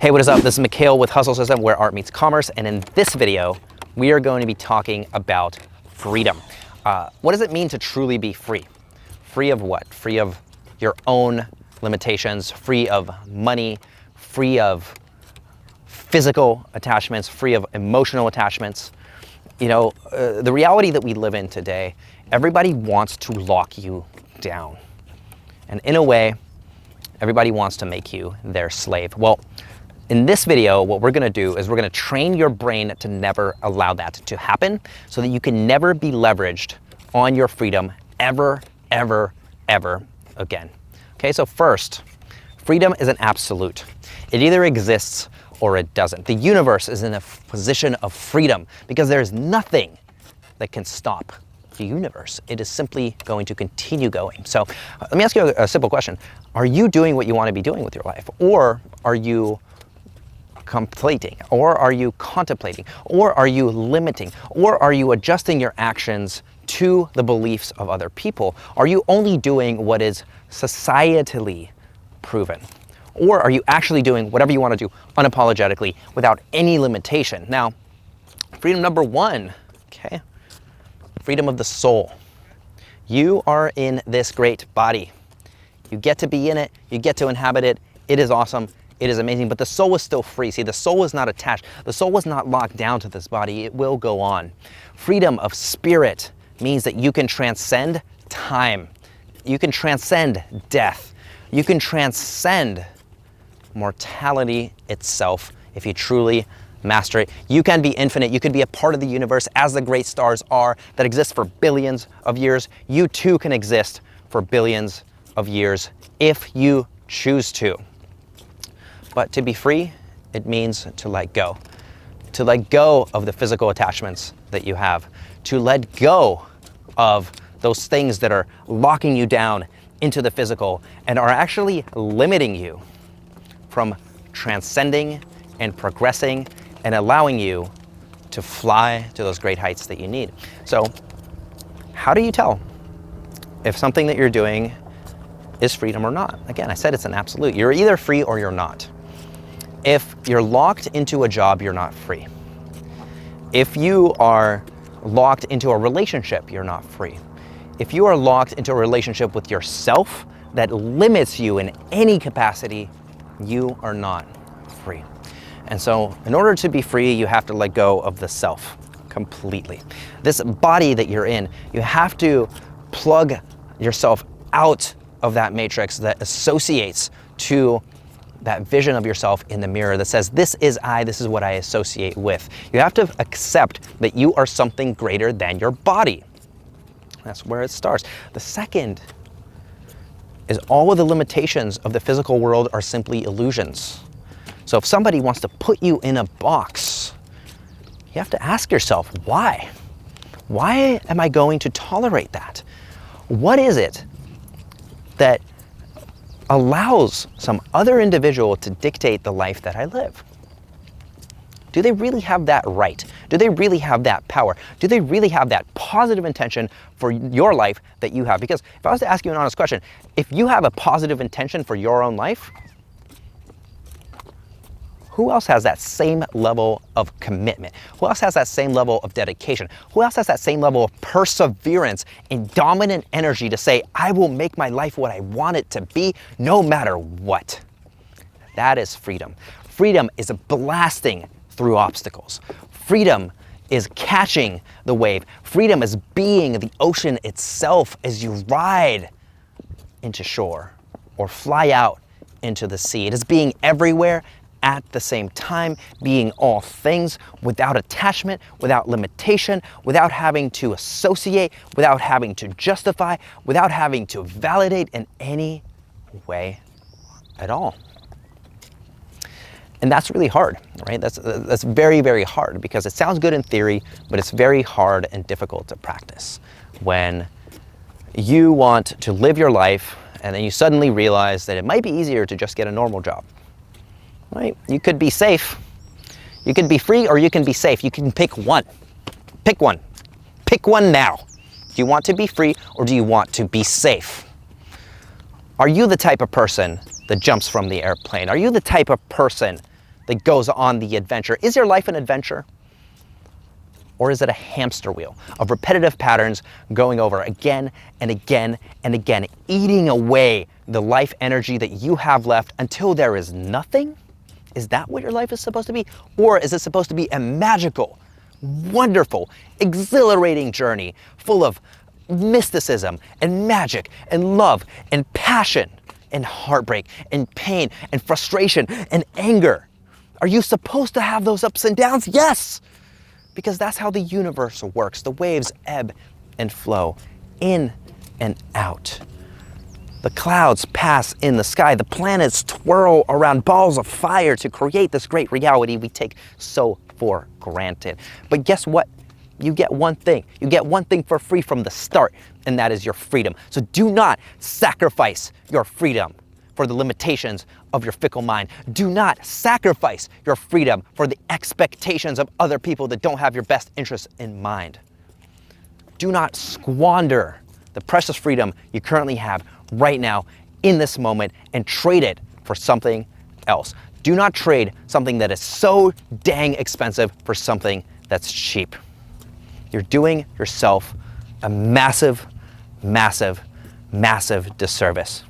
Hey, what is up? This is Mikhail with Hustle System, where art meets commerce. And in this video, we are going to be talking about freedom. What does it mean to truly be free? Free of what? Free of your own limitations, free of money, free of physical attachments, free of emotional attachments. You know, the reality that we live in today, everybody wants to lock you down. And in a way, everybody wants to make you their slave. Well, in this video, what we're gonna do is we're gonna train your brain to never allow that to happen so that you can never be leveraged on your freedom ever, ever, ever again. Okay, so first, freedom is an absolute. It either exists or it doesn't. The universe is in a position of freedom because there's nothing that can stop the universe. It is simply going to continue going. So let me ask you a simple question. Are you doing what you want to be doing with your life? Or are you completing? Or are you contemplating? Or are you limiting? Or are you adjusting your actions to the beliefs of other people? Are you only doing what is societally proven? Or are you actually doing whatever you want to do unapologetically without any limitation? Now, freedom number one, okay? Freedom of the soul. You are in this great body. You get to be in it. You get to inhabit it. It is awesome. It is amazing, but the soul is still free. See, the soul is not attached. The soul is not locked down to this body. It will go on. Freedom of spirit means that you can transcend time. You can transcend death. You can transcend mortality itself if you truly master it. You can be infinite. You can be a part of the universe as the great stars are that exist for billions of years. You too can exist for billions of years if you choose to. But to be free, it means to let go. To let go of the physical attachments that you have. To let go of those things that are locking you down into the physical and are actually limiting you from transcending and progressing and allowing you to fly to those great heights that you need. So how do you tell if something that you're doing is freedom or not? Again, I said it's an absolute. You're either free or you're not. If you're locked into a job, you're not free. If you are locked into a relationship, you're not free. If you are locked into a relationship with yourself that limits you in any capacity, you are not free. And so in order to be free, you have to let go of the self completely. This body that you're in, you have to plug yourself out of that matrix that associates to that vision of yourself in the mirror that says, this is I, this is what I associate with. You have to accept that you are something greater than your body. That's where it starts. The second is all of the limitations of the physical world are simply illusions. So if somebody wants to put you in a box, you have to ask yourself, why? Why am I going to tolerate that? What is it that allows some other individual to dictate the life that I live? Do they really have that right? Do they really have that power? Do they really have that positive intention for your life that you have? Because if I was to ask you an honest question, if you have a positive intention for your own life, who else has that same level of commitment? Who else has that same level of dedication? Who else has that same level of perseverance and dominant energy to say, I will make my life what I want it to be no matter what? That is freedom. Freedom is blasting through obstacles. Freedom is catching the wave. Freedom is being the ocean itself as you ride into shore or fly out into the sea. It is being everywhere at the same time, being all things without attachment, without limitation, without having to associate, without having to justify, without having to validate in any way at all. And that's really hard, right? That's very, very hard because it sounds good in theory, but it's very hard and difficult to practice when you want to live your life and then you suddenly realize that it might be easier to just get a normal job. Right? You could be safe. You can be free or you can be safe. You can pick one. Pick one. Pick one now. Do you want to be free or do you want to be safe? Are you the type of person that jumps from the airplane? Are you the type of person that goes on the adventure. Is your life an adventure? Or is it a hamster wheel of repetitive patterns going over again and again and again, eating away the life energy that you have left until there is nothing? Is that what your life is supposed to be? Or is it supposed to be a magical, wonderful, exhilarating journey full of mysticism and magic and love and passion and heartbreak and pain and frustration and anger? Are you supposed to have those ups and downs? Yes! Because that's how the universe works. The waves ebb and flow in and out. The clouds pass in the sky. The planets twirl around balls of fire to create this great reality we take so for granted. But guess what? You get one thing. You get one thing for free from the start, and that is your freedom. So do not sacrifice your freedom for the limitations of your fickle mind. Do not sacrifice your freedom for the expectations of other people that don't have your best interests in mind. Do not squander the precious freedom you currently have right now in this moment and trade it for something else. Do not trade something that is so dang expensive for something that's cheap. You're doing yourself a massive, massive, massive disservice.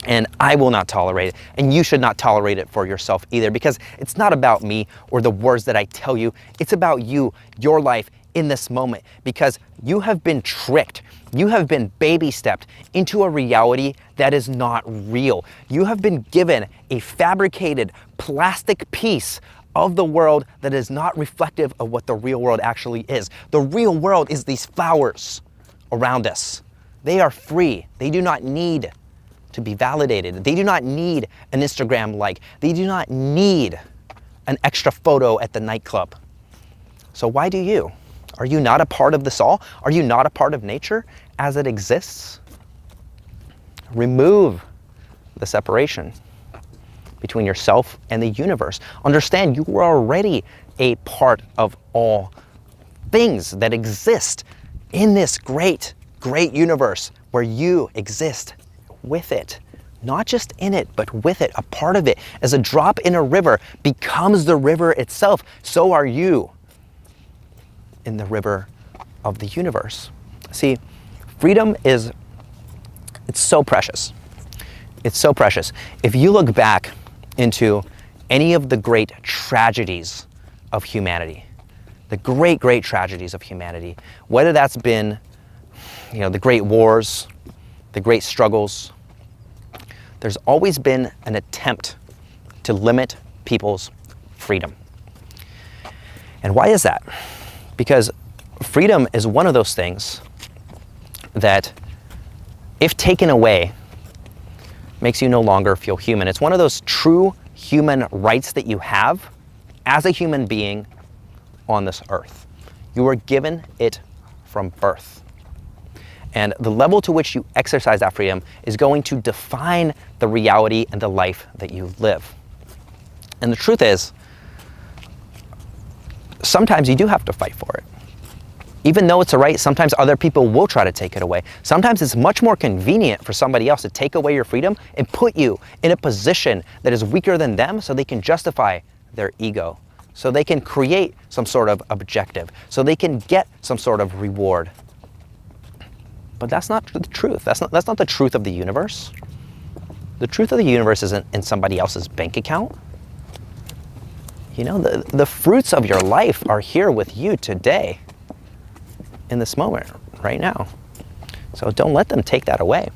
And I will not tolerate it, and you should not tolerate it for yourself either, because it's not about me or the words that I tell you. It's about you, your life in this moment, because you have been tricked. You have been baby stepped into a reality that is not real. You have been given a fabricated plastic piece of the world that is not reflective of what the real world actually is. The real world is these flowers around us. They are free. They do not need to be validated. They do not need an Instagram like. They do not need an extra photo at the nightclub. So why do you? Are you not a part of this all? Are you not a part of nature as it exists? Remove the separation between yourself and the universe. Understand you are already a part of all things that exist in this great, great universe where you exist with it. Not just in it, but with it, a part of it. As a drop in a river becomes the river itself, so are you in the river of the universe. See, freedom it's so precious. It's so precious. If you look back into any of the great tragedies of humanity, the great, great tragedies of humanity, whether that's been, the great wars, the great struggles, there's always been an attempt to limit people's freedom. And why is that? Because freedom is one of those things that, if taken away, makes you no longer feel human. It's one of those true human rights that you have as a human being on this earth. You were given it from birth. And the level to which you exercise that freedom is going to define the reality and the life that you live. And the truth is, sometimes you do have to fight for it. Even though it's a right, sometimes other people will try to take it away. Sometimes it's much more convenient for somebody else to take away your freedom and put you in a position that is weaker than them so they can justify their ego, so they can create some sort of objective, so they can get some sort of reward. But that's not the truth. That's not the truth of the universe. The truth of the universe isn't in somebody else's bank account. The fruits of your life are here with you today, in this moment, right now. So don't let them take that away.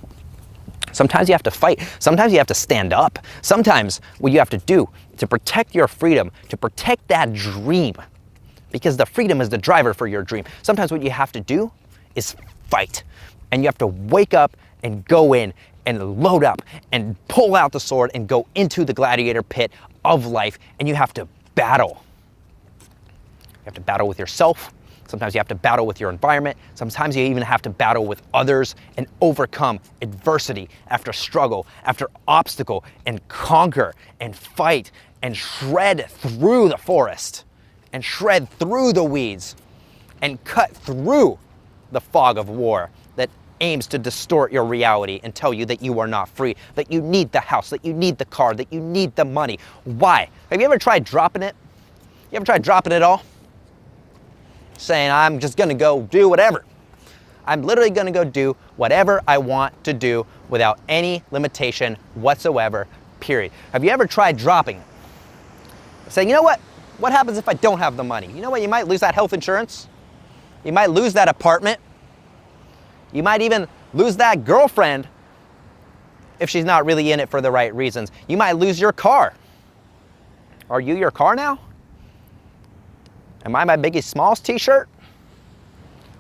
Sometimes you have to fight. Sometimes you have to stand up. Sometimes what you have to do to protect your freedom, to protect that dream, because the freedom is the driver for your dream. Sometimes what you have to do is fight. And you have to wake up and go in and load up and pull out the sword and go into the gladiator pit of life, and you have to battle. You have to battle with yourself. Sometimes you have to battle with your environment. Sometimes you even have to battle with others and overcome adversity after struggle, after obstacle, and conquer and fight and shred through the forest and shred through the weeds and cut through the fog of war that aims to distort your reality and tell you that you are not free, that you need the house, that you need the car, that you need the money. Why? Have you ever tried dropping it? You ever tried dropping it all? Saying, I'm just gonna go do whatever. I'm literally gonna go do whatever I want to do without any limitation whatsoever, period. Have you ever tried dropping it? Saying, you know what? What happens if I don't have the money? You know what? You might lose that health insurance. You might lose that apartment. You might even lose that girlfriend if she's not really in it for the right reasons. You might lose your car. Are you your car now? Am I my Biggie Smalls t-shirt?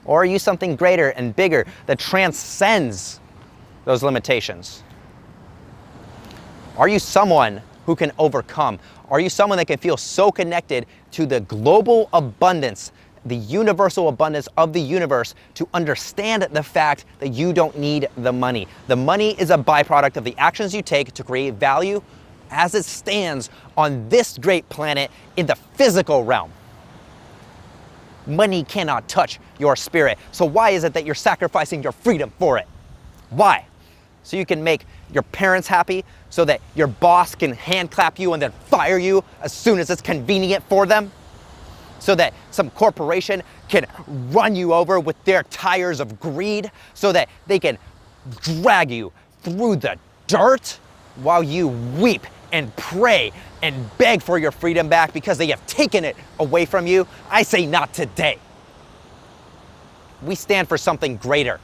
Or are you something greater and bigger that transcends those limitations? Are you someone who can overcome? Are you someone that can feel so connected to the global abundance, the universal abundance of the universe, to understand the fact that you don't need the money? The money is a byproduct of the actions you take to create value as it stands on this great planet in the physical realm. Money cannot touch your spirit. So why is it that you're sacrificing your freedom for it? Why? So you can make your parents happy, so that your boss can hand clap you and then fire you as soon as it's convenient for them? So that some corporation can run you over with their tires of greed, so that they can drag you through the dirt while you weep and pray and beg for your freedom back because they have taken it away from you? I say not today. We stand for something greater.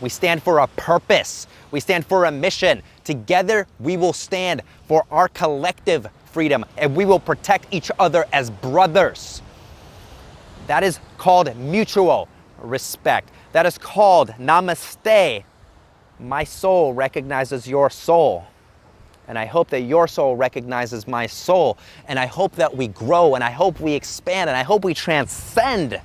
We stand for a purpose. We stand for a mission. Together, we will stand for our collective freedom, and we will protect each other as brothers. That is called mutual respect. That is called namaste. My soul recognizes your soul. And I hope that your soul recognizes my soul. And I hope that we grow, and I hope we expand, and I hope we transcend, and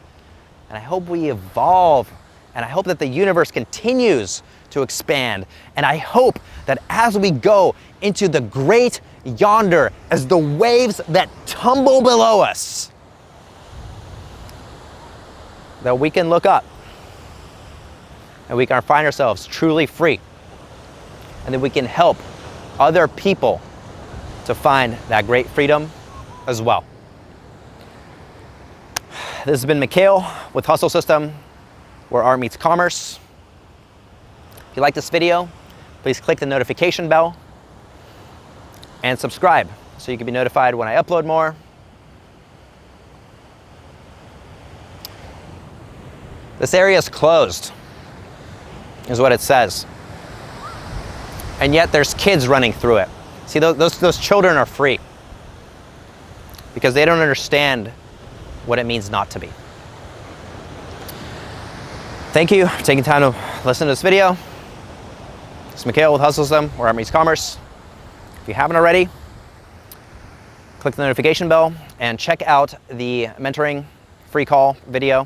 I hope we evolve, and I hope that the universe continues to expand. And I hope that as we go into the great yonder, as the waves that tumble below us, that we can look up and we can find ourselves truly free, and that we can help other people to find that great freedom as well. This has been Mikhail with Hustle System, where art meets commerce. If you like this video, please click the notification bell and subscribe so you can be notified when I upload more. This area is closed, is what it says. And yet there's kids running through it. See, those children are free because they don't understand what it means not to be. Thank you for taking time to listen to this video. It's Mikhail with Hustle System, where art meets commerce. If you haven't already, click the notification bell and check out the mentoring free call video.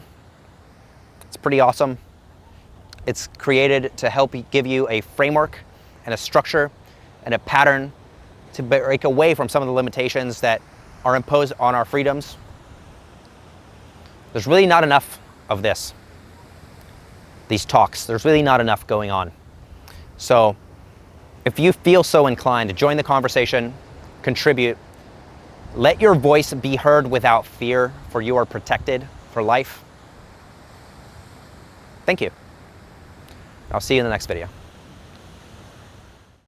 It's pretty awesome. It's created to help give you a framework and a structure and a pattern to break away from some of the limitations that are imposed on our freedoms. There's really not enough of this. These talks, there's really not enough going on. So if you feel so inclined to join the conversation, contribute, let your voice be heard without fear, for you are protected for life. Thank you. I'll see you in the next video.